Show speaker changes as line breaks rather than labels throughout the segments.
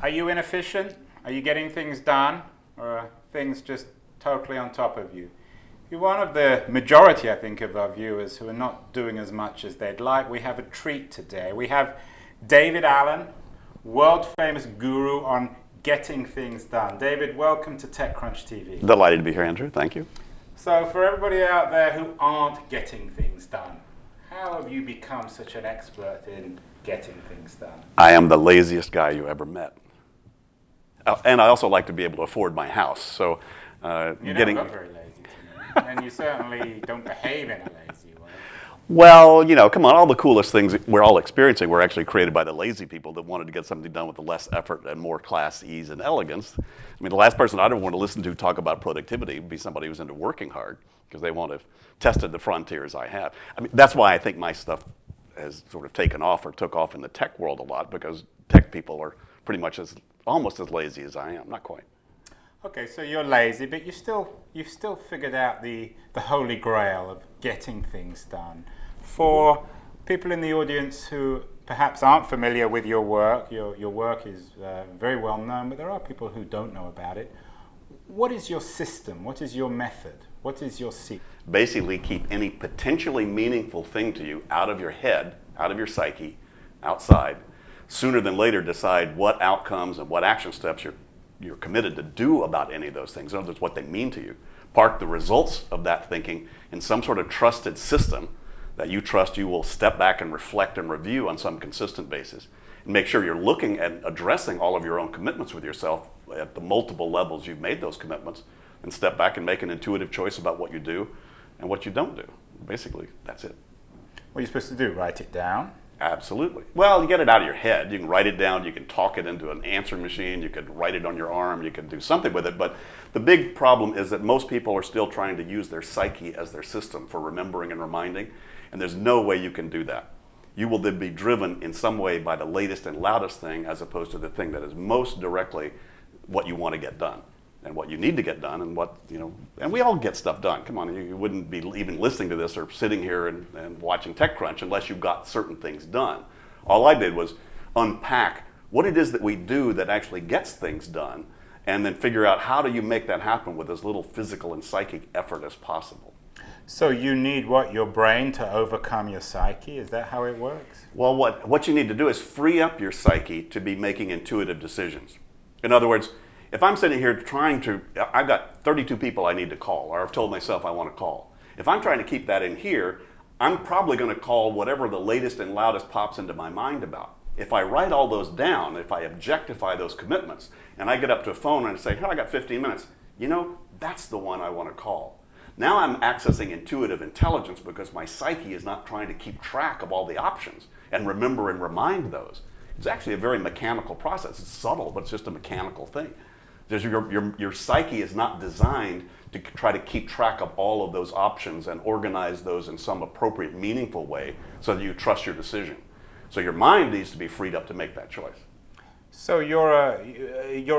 Are you inefficient? Are you getting things done? Or are things just totally on top of you? You're one of the majority, I think, of our viewers who are not doing as much as they'd like. We have a treat today. We have David Allen, world famous guru on getting things done. David, welcome to TechCrunch TV.
Delighted to be here, Andrew. Thank you.
So for everybody out there who aren't getting things done, how have you become such an expert in getting things done?
I am the laziest guy you ever met. And I also like to be able to afford my house. So
You don't look very lazy to me, and you certainly don't behave in a lazy way.
Well, you know, come on, all the coolest things we're all experiencing were actually created by the lazy people that wanted to get something done with less effort and more class, ease, and elegance. I mean, the last person I'd ever want to listen to talk about productivity would be somebody who's into working hard, because they want to have tested the frontiers I have. I mean, that's why I think my stuff has sort of taken off or took off in the tech world a lot, because tech people are pretty much almost as lazy as I am, not quite.
Okay, so you're lazy, but you've still figured out the Holy Grail of getting things done. For people in the audience who perhaps aren't familiar with your work is very well known, but there are people who don't know about it. What is your system? What is your method? What is your secret?
Basically, keep any potentially meaningful thing to you out of your head, out of your psyche, outside. Sooner than later, decide what outcomes and what action steps you're committed to do about any of those things. In other words, what they mean to you. Park the results of that thinking in some sort of trusted system that you trust you will step back and reflect and review on some consistent basis. And make sure you're looking at addressing all of your own commitments with yourself at the multiple levels you've made those commitments, and step back and make an intuitive choice about what you do and what you don't do. Basically, that's it.
What are you supposed to do? Write it down?
Absolutely. Well, you get it out of your head. You can write it down. You can talk it into an answer machine. You could write it on your arm. You could do something with it. But the big problem is that most people are still trying to use their psyche as their system for remembering and reminding. And there's no way you can do that. You will then be driven in some way by the latest and loudest thing, as opposed to the thing that is most directly what you want to get done and what you need to get done, and what, you know, and we all get stuff done. Come on, you wouldn't be even listening to this or sitting here and watching TechCrunch unless you got certain things done. All I did was unpack what it is that we do that actually gets things done, and then figure out how do you make that happen with as little physical and psychic effort as possible.
So you need what? Your brain to overcome your psyche? Is that how it works?
Well, what you need to do is free up your psyche to be making intuitive decisions. In other words, if I'm sitting here I've got 32 people I need to call, or I've told myself I want to call. If I'm trying to keep that in here, I'm probably going to call whatever the latest and loudest pops into my mind about. If I write all those down, if I objectify those commitments, and I get up to a phone and say, I got 15 minutes, you know, that's the one I want to call. Now I'm accessing intuitive intelligence, because my psyche is not trying to keep track of all the options and remember and remind those. It's actually a very mechanical process. It's subtle, but it's just a mechanical thing. Your psyche is not designed to try to keep track of all of those options and organize those in some appropriate, meaningful way so that you trust your decision. So your mind needs to be freed up to make that choice.
So you're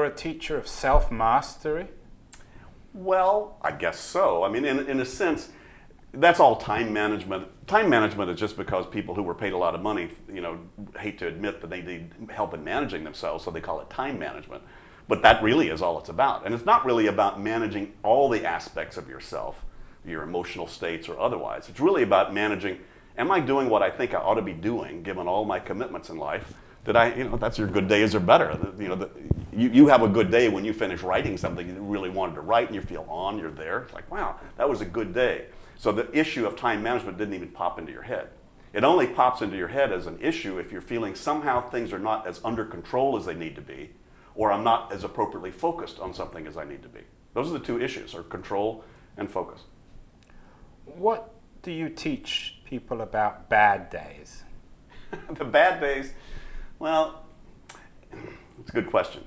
a teacher of self-mastery?
Well, I guess so. I mean, in a sense, that's all time management. Time management is just because people who were paid a lot of money, you know, hate to admit that they need help in managing themselves, so they call it time management. But that really is all it's about. And it's not really about managing all the aspects of yourself, your emotional states or otherwise. It's really about managing, am I doing what I think I ought to be doing, given all my commitments in life? That's your good days are better. You know, you have a good day when you finish writing something you really wanted to write, and you feel you're there. It's like, wow, that was a good day. So the issue of time management didn't even pop into your head. It only pops into your head as an issue if you're feeling somehow things are not as under control as they need to be, or I'm not as appropriately focused on something as I need to be. Those are the two issues, are control and focus.
What do you teach people about bad days?
The bad days, well, it's a good question.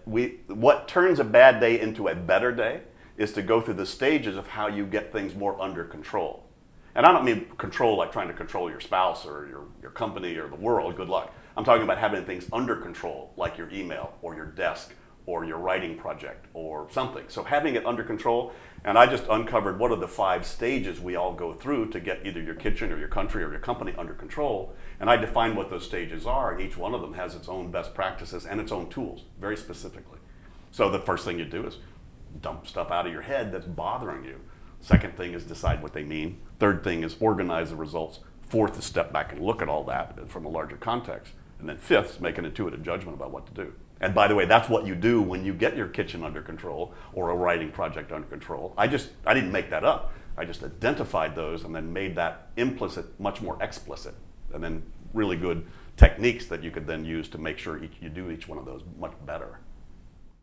What turns a bad day into a better day is to go through the stages of how you get things more under control. And I don't mean control like trying to control your spouse or your company or the world, good luck. I'm talking about having things under control, like your email or your desk or your writing project or something. So having it under control, and I just uncovered what are the 5 stages we all go through to get either your kitchen or your country or your company under control, and I defined what those stages are, and each one of them has its own best practices and its own tools, very specifically. So the first thing you do is dump stuff out of your head that's bothering you. Second thing is decide what they mean. Third thing is organize the results. Fourth is step back and look at all that from a larger context. And then fifth is make an intuitive judgment about what to do. And by the way, that's what you do when you get your kitchen under control or a writing project under control. I didn't make that up. I just identified those and then made that implicit much more explicit. And then really good techniques that you could then use to make sure you do each one of those much better.